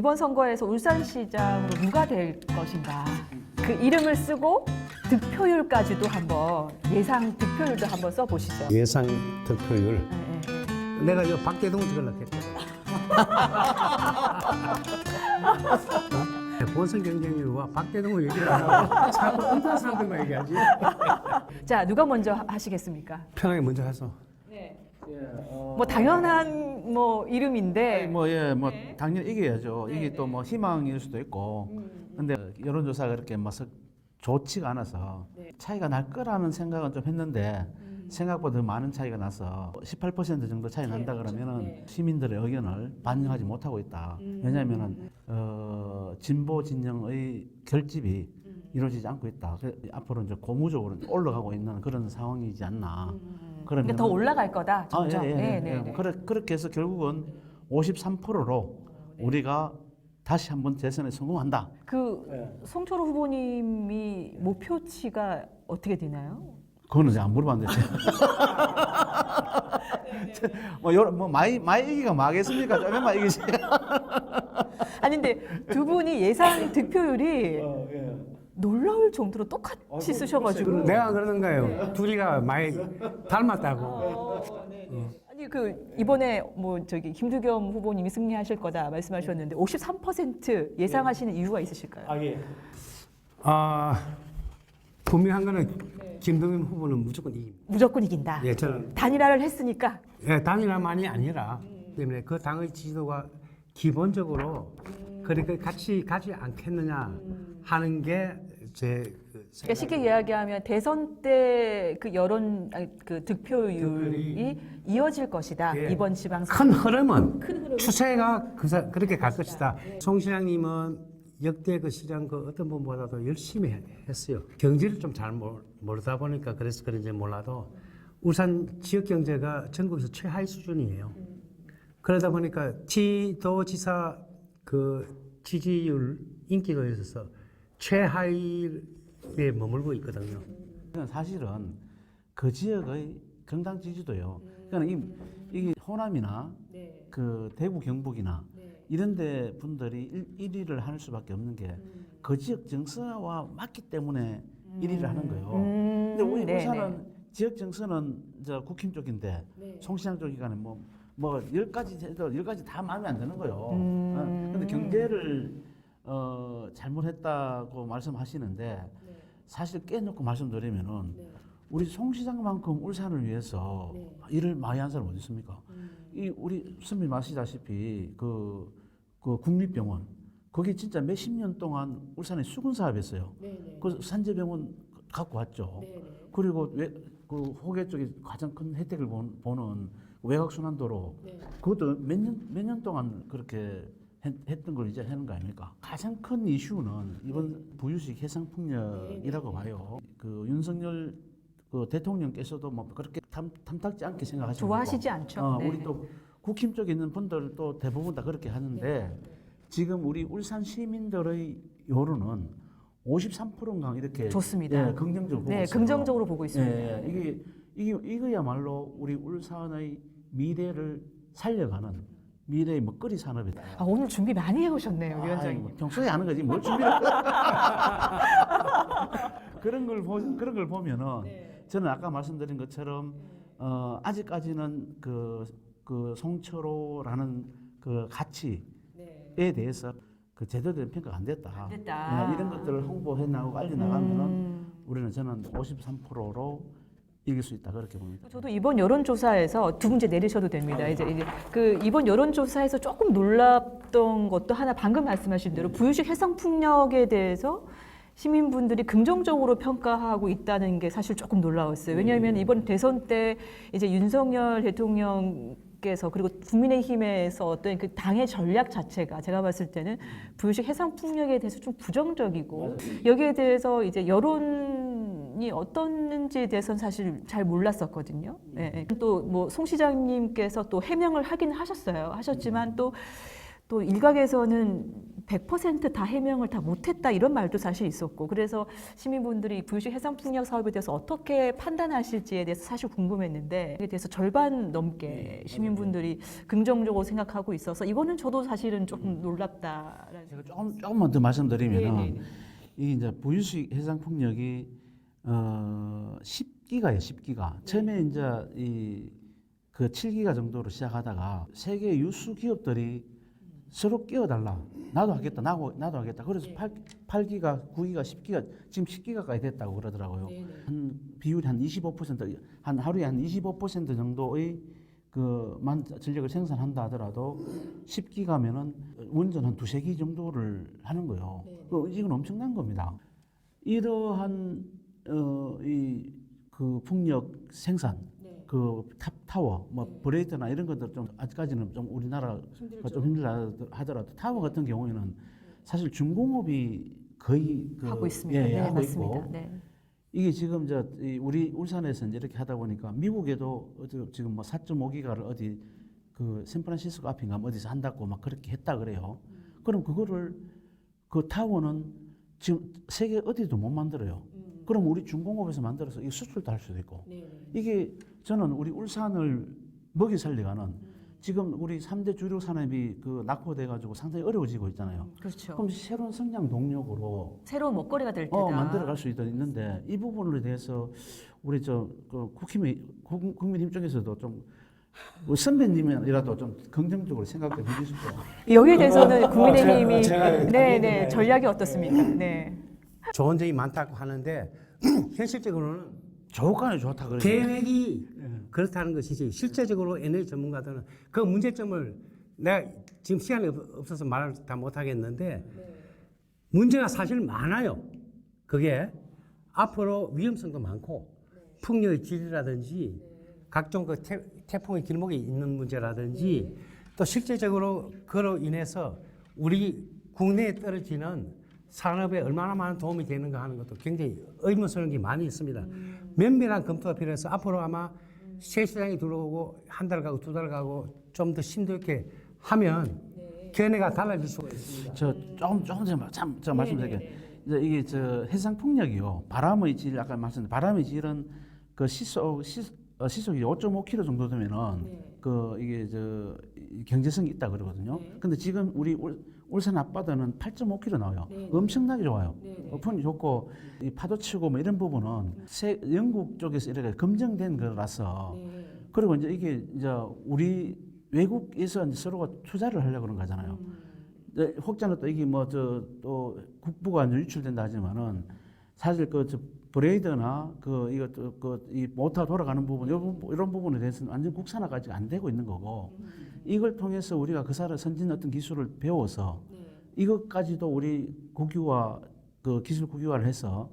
이번 선거에서 울산시장으로 누가 될 것인가 그 이름을 쓰고 득표율까지도 한번 예상 득표율도 한번 써보시죠. 예상 득표율. 네, 네. 내가 이 박대동 찍으려고 했거든. 본선 경쟁률과 박대동을 얘기를 안 하고 자꾸 혼자 사람들만 얘기하지. 자, 누가 먼저 하시겠습니까? 편하게 먼저 하소. 뭐 당연한 뭐 이름인데 당연히 이겨야죠. 이게 또 뭐 희망일 수도 있고. 근데 여론조사가 그렇게 막 좋지가 않아서 차이가 날 거라는 생각은 좀 했는데 생각보다 더 많은 차이가 나서 18% 정도 차이 난다 그러면은 시민들의 의견을 반영하지 못하고 있다. 왜냐하면은 진보 진영의 결집이 이루어지지 않고 있다. 앞으로 이제 고무적으로 올라가고 있는 그런 상황이지 않나. 그러니까 더 올라갈 거다. 점점. 그렇게 해서 결국은 53%로 우리가 다시 한번 재선에 성공한다. 그 송철호 후보님이 목표치가 어떻게 되나요? 그거는 이제 안 물어봤는데. 많이 이기가 마겠습니까? 조금만 이기지. 아니 근데 두 분이 예상 득표율이 놀라울 정도로 똑같이 쓰셔가지고 내가 그러는 거예요. 둘이가 많이 닮았다고. 아니 그 이번에 뭐 저기 김두겸 후보님이 승리하실 거다 말씀하셨는데 53% 예상하시는 이유가 있으실까요? 분명한 거는 김동연 후보는 무조건 이깁니다. 무조건 이긴다. 예, 저는 단일화를 했으니까. 단일화만이 아니라 때문에 그 당의 지지도가 기본적으로 그렇게 같이 가지 않겠느냐 하는 게 제 그러니까 쉽게 이야기하면 대선 때 그 여론 그 득표율이 이어질 것이다. 예. 이번 지방선거. 큰 흐름은 추세가 그렇게 갈 것이다. 송 시장님은 역대 그 시장 그 어떤 분보다도 열심히 했어요. 경제를 좀 잘 모르다 보니까 그래서 그런지 몰라도 울산 지역 경제가 전국에서 최하위 수준이에요. 그러다 보니까 지도지사 그 지지율 인기도에 있어서 최하위에 머물고 있거든요. 사실은 그 지역의 정당 지지도요. 그러니까 이 호남이나 그 대구 경북이나 이런데 분들이 1위를 할 수밖에 없는 게 그 지역 정서와 맞기 때문에 1위를 하는 거예요. 근데 우리 울산은 지역 정서는 국힘 쪽인데 송시장 쪽이가는 뭐 10가지 해도 10가지 다 마음에 안 드는 거예요. 근데 경제를 잘못했다고 말씀하시는데 사실 깨놓고 말씀드리면은 우리 송 시장만큼 울산을 위해서 일을 많이 한 사람 어디 있습니까? 이 우리 선배님 아시다시피 그 국립병원 거기 진짜 몇십 년 동안 울산에 수군 사업했어요. 그 산재병원 갖고 왔죠. 그리고 그 호계 쪽에 가장 큰 혜택을 보는 외곽순환도로 그것도 몇 년 동안 그렇게 했던 걸 이제 하는 거 아닙니까? 가장 큰 이슈는 이번 부유식 해상풍력이라고 봐요. 그 윤석열 그 대통령께서도 뭐 그렇게 탐탁지 않게 생각하시는 좋아하시지 않죠. 우리 또 국힘 쪽에 있는 분들도 대부분 다 그렇게 하는데 지금 우리 울산 시민들의 여론은 53%인가 이렇게 좋습니다. 긍정적으로 보고 네, 있어요. 긍정적으로 보고 있습니다. 이거야말로 우리 울산의 미래를 살려가는 미래의 먹거리 산업이다. 오늘 준비 많이 해오셨네요, 위원장님. 평소에 하는 거지 뭘 준비를 그런 걸 보면은 저는 아까 말씀드린 것처럼 아직까지는 그 송철호라는 그 가치에 대해서 그 제대로 된 평가가 안 됐다. 이런 것들을 홍보해 나가고 알려 나가면은 저는 53%로 이길 수 있다 그렇게 봅니다. 저도 이번 여론조사에서 두 문제 내리셔도 됩니다. 이제 그 이번 여론조사에서 조금 놀랐던 것도 하나 방금 말씀하신 대로 부유식 해상풍력에 대해서 시민분들이 긍정적으로 평가하고 있다는 게 사실 조금 놀라웠어요. 왜냐하면 이번 대선 때 이제 윤석열 대통령께서 그리고 국민의힘에서 어떤 그 당의 전략 자체가 제가 봤을 때는 부유식 해상풍력에 대해서 좀 부정적이고 여기에 대해서 이제 여론이 어떻는지에 대해서는 사실 잘 몰랐었거든요. 또 뭐 송 시장님께서 또 해명을 하긴 하셨어요. 하셨지만 또 일각에서는 100%다 해명을 다 못했다 이런 말도 사실 있었고 그래서 시민분들이 부유식 해상풍력 사업에 대해서 어떻게 판단하실지에 대해서 사실 궁금했는데 이에 대해서 절반 넘게 시민분들이 긍정적으로 생각하고 있어서 이거는 저도 사실은 조금 놀랍다라는 제가 조금만 더 말씀드리면은 네, 네. 이게 이제 부유식 해상풍력이 10기가예요, 10기가. 처음에 이제 그 7기가 정도로 시작하다가 세계 유수 기업들이 서로 끼어달라. 나도 하겠다, 나도 하겠다. 그래서 8기가, 9기가, 10기가, 지금 10기가까지 됐다고 그러더라고요. 한 비율이 한 25%, 한 하루에 한 25% 정도의 그만 전력을 생산한다 하더라도 10기가면은 원전 한 두세 기 정도를 하는 거예요. 이건 엄청난 겁니다. 이러한 그 풍력 생산, 그 타워, 뭐 브레이드나 이런 것들 좀 아직까지는 좀 우리나라가 좀 힘들다 하더라도 타워 같은 경우에는 사실 중공업이 거의 하고 있습니다. 예, 네, 하고 맞습니다. 있고 네. 이게 지금 우리 울산에서 이제 이렇게 하다 보니까 미국에도 지금 뭐 4.5기가를 어디 그 샌프란시스코 앞인가 뭐 어디서 한다고 막 그렇게 했다 그래요. 그럼 그거를 그 타워는 지금 세계 어디도 못 만들어요. 그럼 우리 중공업에서 만들어서 이 수출도 할 수도 있고. 이게 저는 우리 울산을 먹이 살려가는 지금 우리 3대 주력 산업이 그 낙후돼 가지고 상당히 어려워지고 있잖아요. 그렇죠. 그럼 새로운 성장 동력으로 새로운 먹거리가 될 때다. 만들어갈 수 있는데 이 부분에 대해서 우리 그 국민힘 쪽에서도 좀 선배님이라도 좀 긍정적으로 생각해 주실 거예요. 여기에 대해서는 국민의힘이 제가 네네 전략이 어떻습니까? 네. 좋은 점이 많다고 하는데 현실적으로는 조건이 좋다 그러죠. 계획이 그렇다는 것이지 실제적으로 에너지 전문가들은 그 문제점을 내가 지금 시간이 없어서 말을 다 못하겠는데 문제가 사실 많아요. 그게 앞으로 위험성도 많고 풍력의 질이라든지 각종 그 태풍의 길목에 있는 문제라든지 또 실제적으로 그로 인해서 우리 국내에 떨어지는 산업에 얼마나 많은 도움이 되는가 하는 것도 굉장히 의문스러운 게 많이 있습니다. 면밀한 검토가 필요해서 앞으로 아마 새 시장이 들어오고 한 달 가고 두 달 가고 좀 더 심도 있게 하면 견해가 달라질 수가 있습니다. 저 조금 제가 말씀드릴게요. 이제 이게 해상 풍력이요. 바람의 질 아까 말씀드린 바람의 질은 그 시속이 5.5km 정도 되면은 그 이게 경제성이 있다 그러거든요. 근데 지금 우리 울산 앞바다는 8.5km 나와요. 엄청나게 좋아요. 풍이 좋고 이 파도 치고 뭐 이런 부분은 영국 쪽에서 이렇게 검증된 거라서 그리고 이제 이게 이제 우리 외국에서 이제 서로가 투자를 하려고 그런 거잖아요. 혹자는 또 이게 뭐 또 국부가 유출된다 하지만은 사실 브레이드나 이 모터 돌아가는 부분 이런 부분에 대해서는 완전 국산화가 아직 안 되고 있는 거고 이걸 통해서 우리가 그 사람 선진 어떤 기술을 배워서 이것까지도 우리 국유화 그 기술 국유화를 해서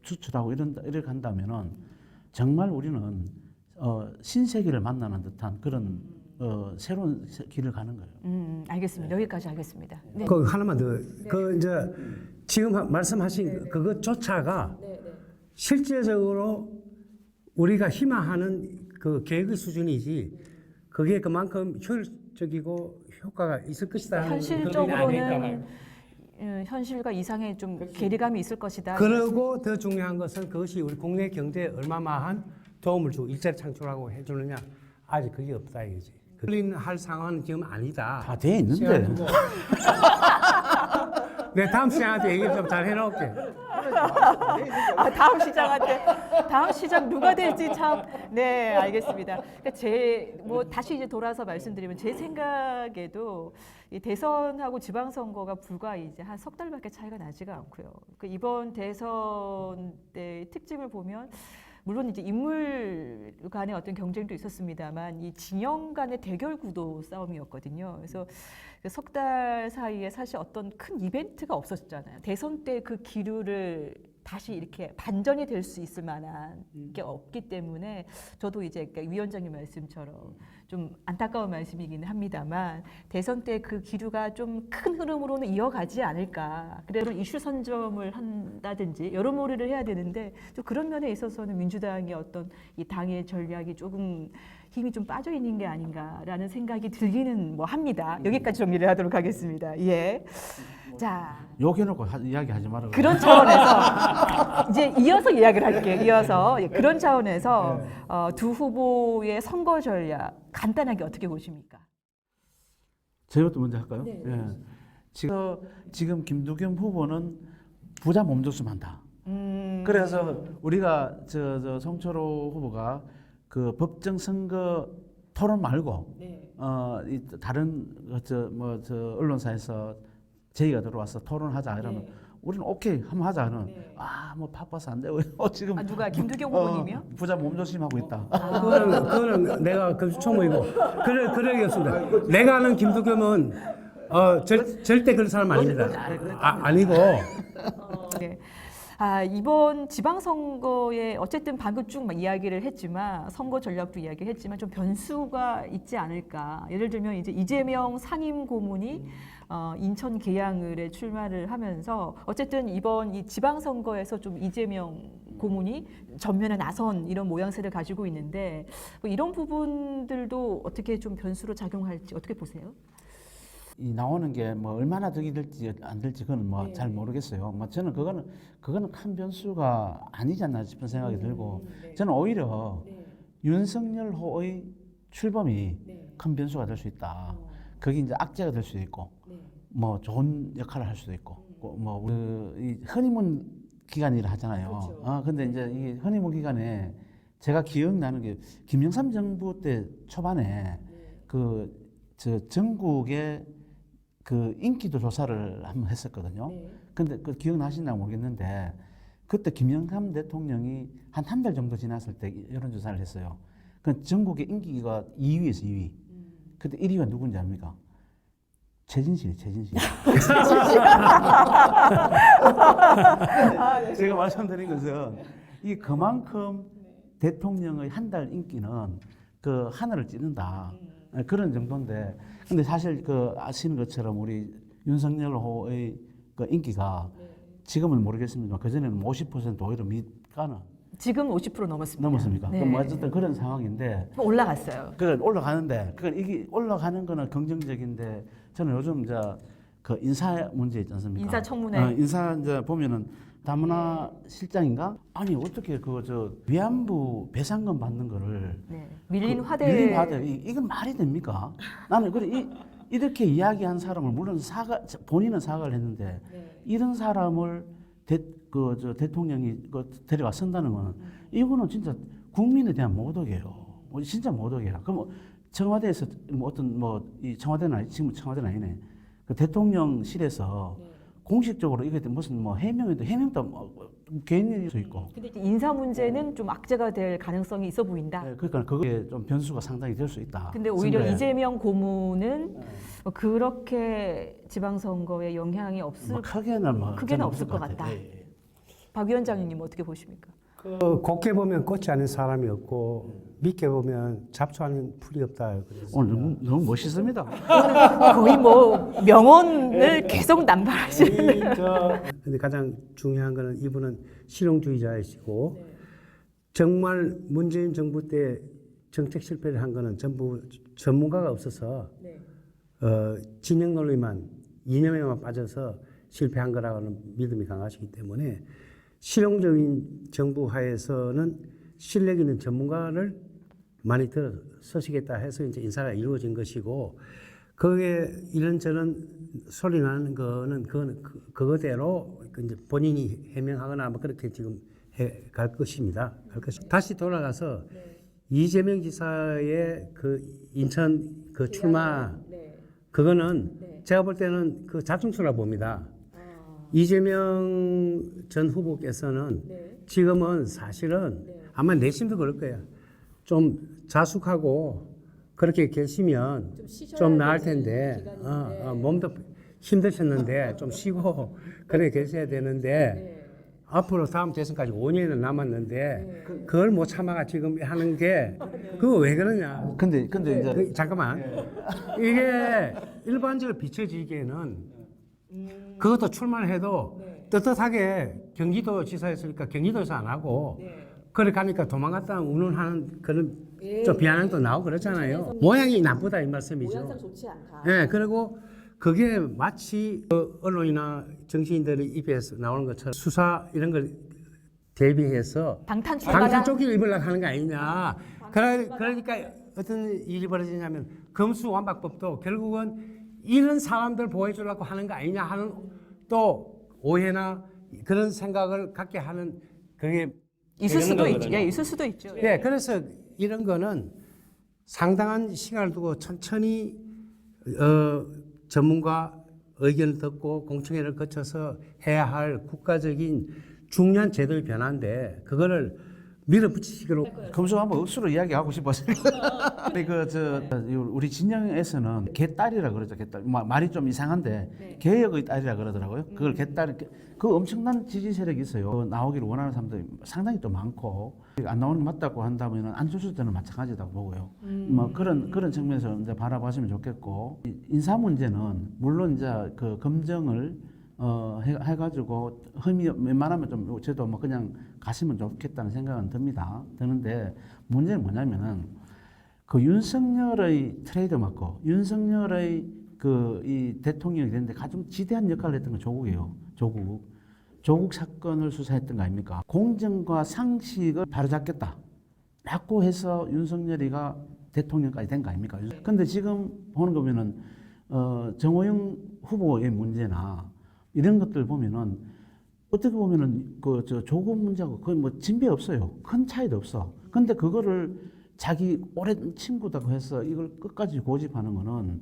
수출하고 이렇게 한다면은 정말 우리는 신세계를 만나는 듯한 그런 새로운 길을 가는 거예요. 알겠습니다. 여기까지 하겠습니다. 네. 그 하나만 더. 그 이제 지금 말씀하신 그것조차가 실제적으로 우리가 희망하는 그 계획의 수준이지 그게 그만큼 효율적이고 효과가 있을 것이다. 현실적으로는 현실과 이상의 좀 괴리감이 있을 것이다. 그리고 더 중요한 것은 그것이 우리 국내 경제에 얼마만한 도움을 주고 일자리 창출하고 해주느냐 아직 그게 없다 이거지. 할 상황은 지금 아니다. 다 돼 있는데. 네, 다음 시장한테 얘기 좀 잘 해놓을게. 다음 시장 누가 될지 참. 네, 알겠습니다. 그러니까 다시 이제 돌아서 말씀드리면 제 생각에도 이 대선하고 지방선거가 불과 이제 한 석 달밖에 차이가 나지가 않고요. 그 이번 대선 때 특징을 보면 물론 이제 인물 간의 어떤 경쟁도 있었습니다만 이 진영 간의 대결 구도 싸움이었거든요. 그래서 석 달 사이에 사실 어떤 큰 이벤트가 없었잖아요. 대선 때 그 기류를 다시 이렇게 반전이 될 수 있을 만한 게 없기 때문에 저도 이제 위원장님 말씀처럼 좀 안타까운 말씀이기는 합니다만 대선 때 그 기류가 좀 큰 흐름으로는 이어가지 않을까. 그래서 이슈 선점을 한다든지 여러모리를 해야 되는데 또 그런 면에 있어서는 민주당의 어떤 이 당의 전략이 조금 힘이 좀 빠져 있는 게 아닌가라는 생각이 들기는 뭐 합니다. 여기까지 정리를 하도록 하겠습니다. 예. 자, 욕해놓고 이야기하지 말라고. 그런 차원에서 이제 이어서 이야기를 할게요. 이어서 그런 차원에서 두 후보의 선거 전략 간단하게 어떻게 보십니까? 저희부터 먼저 할까요? 네. 예. 지금 김두겸 후보는 부자 몸조심 한다. 그래서 우리가 저 송철호 후보가 그 법정 선거 토론 말고 이 다른 저 언론사에서 제의가 들어와서 토론하자 이러면 우리는 오케이 한번 하자 하는 뭐 바빠서 안 되고 지금 누가 김두겸 후보님이요? 부자 몸조심하고 있다. 그거는 내가 금수초모이고 그러겠습니다. 내가 아는 김두겸은 절대 그런 사람 아닙니다. 아니고 네. 이번 지방선거에 어쨌든 방금 쭉 막 이야기를 했지만 선거 전략도 이야기를 했지만 좀 변수가 있지 않을까. 예를 들면 이제 이재명 상임 고문이 인천 계양을에 출마를 하면서 어쨌든 이번 이 지방선거에서 좀 이재명 고문이 전면에 나선 이런 모양새를 가지고 있는데 뭐 이런 부분들도 어떻게 좀 변수로 작용할지 어떻게 보세요? 이 나오는 게 뭐 얼마나 득이 될지 안 될지 그건 뭐 잘 모르겠어요. 뭐 저는 그거는 큰 변수가 아니지 않나 싶은 생각이 들고 저는 오히려 윤석열 후보의 출범이 큰 변수가 될 수 있다. 그게 이제 악재가 될 수도 있고 뭐 좋은 역할을 할 수도 있고 이 허니문 기간이라 하잖아요. 근데 이제 이 허니문 기간에 제가 기억나는 게 김영삼 정부 때 초반에 저 전국의 그 인기도 조사를 한번 했었거든요. 근데 그 기억나시나 모르겠는데 그때 김영삼 대통령이 한 달 정도 지났을 때 여론조사를 했어요. 그 전국의 인기가 2위에서 2위. 그때 1위가 누군지 압니까? 최진실이. 제가 말씀드린 것은 그만큼 대통령의 한 달 인기는 그 하늘을 찌른다. 그런 정도인데, 근데 사실 아시는 것처럼 우리 윤석열 후보의 그 인기가 지금은 모르겠습니다만 그 전에는 50% 오히려 밑가는 지금 50% 넘었습니다. 넘었습니까? 네. 그럼 뭐 어쨌든 그런 상황인데 올라갔어요. 올라가는데 이게 올라가는 거는 긍정적인데 저는 요즘 그 인사 문제 있지 않습니까? 인사청문회. 인사 이제 보면은 다문화 실장인가? 아니 어떻게 위안부 배상금 받는 거를 밀린 화대. 이건 말이 됩니까? 나는 이렇게 이야기한 사람을 물론 본인은 사과를 했는데 이런 사람을 대통령이 데려와 쓴다는 거는 이거는 진짜 국민에 대한 모독이에요. 진짜 모독이야. 그럼 청와대에서 이 청와대는 아니 지금 청와대는 아니네. 그 대통령실에서 공식적으로 이게 무슨 해명도 개인일 수 있고. 근데 이제 인사 문제는 좀 악재가 될 가능성이 있어 보인다. 그러니까 그게 좀 변수가 상당히 될 수 있다. 근데 오히려 선거에. 이재명 고문은 그렇게 지방선거에 영향이 없을 크게는 크게는 없을 것 같다. 박 위원장님 어떻게 보십니까? 곱게 보면 꽃이 아닌 사람이 없고 믿게 보면 잡초 아닌 풀이 없다. 오늘 너무 멋있습니다. 거의 명언을 계속 남발하시는. 근데 가장 중요한 거는 이분은 실용주의자이시고 정말 문재인 정부 때 정책 실패를 한 거는 전부 전문가가 없어서 진영 논리만 이념에만 빠져서 실패한 거라고는 믿음이 강하시기 때문에 실용적인 정부 하에서는 실력 있는 전문가를 많이 들어 서시겠다 해서 이제 인사가 이루어진 것이고 거기에 이런저런 소리 나는 거는 그거대로 이제 본인이 해명하거나 그렇게 지금 갈 것입니다. 다시 돌아가서 이재명 지사의 인천 출마 그거는 제가 볼 때는 자충수라 봅니다. 이재명 전 후보께서는 지금은 사실은 아마 내심도 그럴 거예요. 좀 자숙하고 그렇게 계시면 좀 나을 텐데 몸도 힘드셨는데 좀 쉬고 그래 계셔야 되는데 앞으로 다음 대선까지 5년이나 남았는데 그걸 못 참아가 지금 하는 게 그거 왜 그러냐? 근데 이제 잠깐만 이게 일반적으로 비춰지기에는 그것도 출마를 해도 떳떳하게 경기도 지사였으니까 경기도에서 안 하고 그래 가니까 도망갔다 운운하는 그런 좀 비아냥도 나오고 그렇잖아요. 모양이 나쁘다 이 말씀이죠. 모양상 좋지 않다. 네, 그리고 그게 마치 언론이나 정치인들의 입에서 나오는 것처럼 수사 이런 걸 대비해서 방탄조끼를 입으려고 하는 거 아니냐. 그러니까 어떤 일이 벌어지냐면 검수완박법도 결국은 이런 사람들 보호해주려고 하는 거 아니냐 하는 또 오해나 그런 생각을 갖게 하는 그게 있을 수도 되는 있죠. 거거든요. 예, 있을 수도 있죠. 예, 그래서 이런 거는 상당한 시간을 두고 천천히 전문가 의견을 듣고 공청회를 거쳐서 해야 할 국가적인 중요한 제도의 변화인데 그거를 밀어붙이기로 검수완박 억수로 이야기하고 싶었어요. 우리 진영에서는 개딸이라 그러죠. 개딸. 말이 좀 이상한데 개혁의 딸이라 그러더라고요. 그걸 개딸. 그 엄청난 지지 세력이 있어요. 나오기를 원하는 사람들이 상당히 또 많고 안 나오는 게 맞다고 한다면 안철수 때는 마찬가지다고 보고요. 뭐 그런 측면에서 이제 바라보시면 좋겠고 인사 문제는 물론 이제 그 검증을 해가지고 흠이 웬만하면 좀 저도 뭐 그냥 가시면 좋겠다는 생각은 드는데 문제는 뭐냐면은 그 윤석열의 트레이드마크, 윤석열의 그 이 대통령이 되는데 가장 지대한 역할을 했던 건 조국이에요. 조국 사건을 수사했던 거 아닙니까? 공정과 상식을 바로잡겠다라고 해서 윤석열이가 대통령까지 된 거 아닙니까? 근데 지금 보는 거 보면은 정호영 후보의 문제나 이런 것들 보면은 어떻게 보면은 저 조국 문제하고 거의 뭐 진배 없어요. 큰 차이도 없어. 근데 그거를 자기 오랜 친구다고 해서 이걸 끝까지 고집하는 거는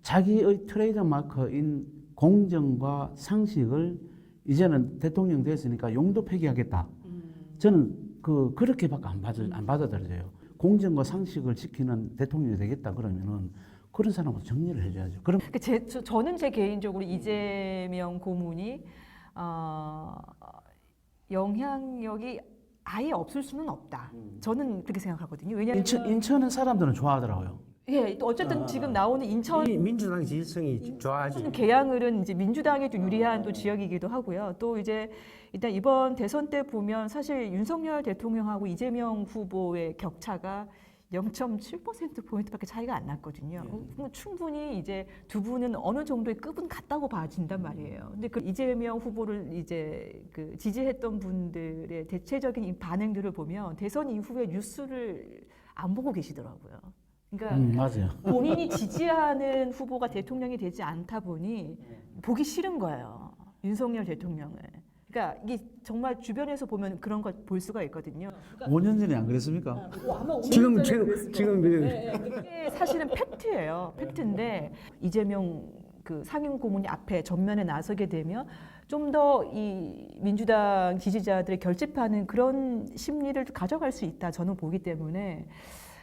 자기의 트레이드 마크인 공정과 상식을 이제는 대통령 됐으니까 용도 폐기하겠다. 저는 그렇게밖에 안 받아들여져요. 공정과 상식을 지키는 대통령이 되겠다 그러면은 그런 사람부터 정리를 해줘야죠. 그럼 저는 제 개인적으로 이재명 고문이 영향력이 아예 없을 수는 없다. 저는 그렇게 생각하거든요. 왜냐하면 인천은 사람들은 좋아하더라고요. 예, 또 어쨌든 지금 나오는 인천 민주당 지지성이 좋아하지. 계양을은 이제 민주당에 좀 유리한 또 지역이기도 하고요. 또 이제 일단 이번 대선 때 보면 사실 윤석열 대통령하고 이재명 후보의 격차가 0.7%포인트밖에 차이가 안 났거든요. 충분히 이제 두 분은 어느 정도의 급은 같다고 봐진단 말이에요. 근데 그 이재명 후보를 이제 그 지지했던 분들의 대체적인 이 반응들을 보면 대선 이후에 뉴스를 안 보고 계시더라고요. 그러니까 맞아요. 본인이 지지하는 후보가 대통령이 되지 않다 보니 보기 싫은 거예요. 윤석열 대통령을. 그러니까 이게 정말 주변에서 보면 그런 걸 볼 수가 있거든요. 5년 전에 안 그랬습니까? 지금 이게 사실은 팩트예요. 팩트인데 이재명 그 상임 고문이 앞에 전면에 나서게 되면 좀 더 이 민주당 지지자들의 결집하는 그런 심리를 가져갈 수 있다. 저는 보기 때문에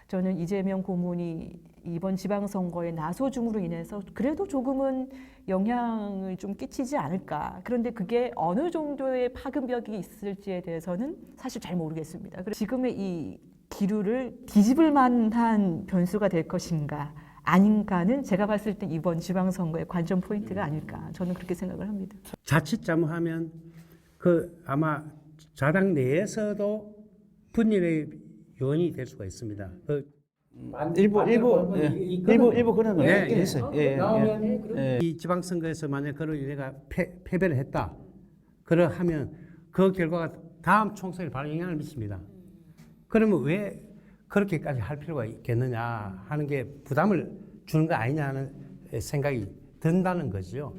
저는 이재명 고문이 이번 지방선거의 나소중으로 인해서 그래도 조금은 영향을 좀 끼치지 않을까. 그런데 그게 어느 정도의 파급력이 있을지에 대해서는 사실 잘 모르겠습니다. 지금의 이 기류를 뒤집을 만한 변수가 될 것인가 아닌가는 제가 봤을 때 이번 지방선거의 관전 포인트가 아닐까. 저는 그렇게 생각을 합니다. 자칫 잘못하면 그 아마 자당 내에서도 분열의 요인이 될 수가 있습니다. 일부 그런 거 있어요. 이 지방선거에서 만약 그런 일가 패배를 했다. 그러하면 그 결과가 다음 총선에 바로 영향을 미칩니다. 그러면 왜 그렇게까지 할 필요가 있겠느냐 하는 게 부담을 주는 거 아니냐 하는 생각이 든다는 거죠.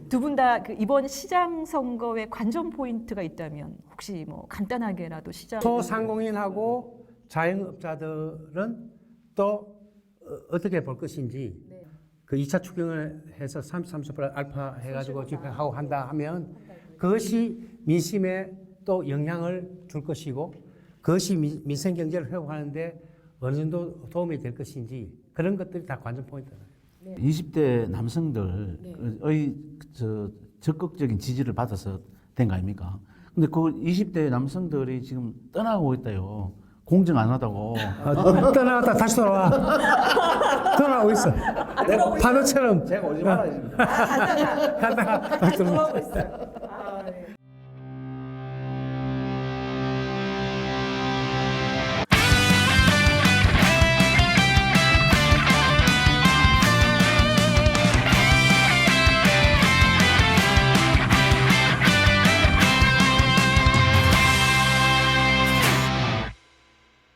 두 분 다 그 이번 시장 선거에 관전 포인트가 있다면 혹시 뭐 간단하게라도 시장 소상공인하고 자영업자들은 또 어떻게 볼 것인지 그 2차 추경을 해서 30% 알파 해가지고 집행하고 한다 하면 그것이 민심에 또 영향을 줄 것이고 그것이 민생 경제를 회복하는데 어느 정도 도움이 될 것인지 그런 것들이 다 관전 포인트다. 20대 남성들의 적극적인 지지를 받아서 된 거 아닙니까? 근데 그 20대 남성들이 지금 떠나고 있다요. 공정 안 하다고. 떠나갔다 다시 돌아와. 돌아오고 있어. 파도처럼. 제가 오지 말아야지. 갔다가 다시 돌아오고 있어요.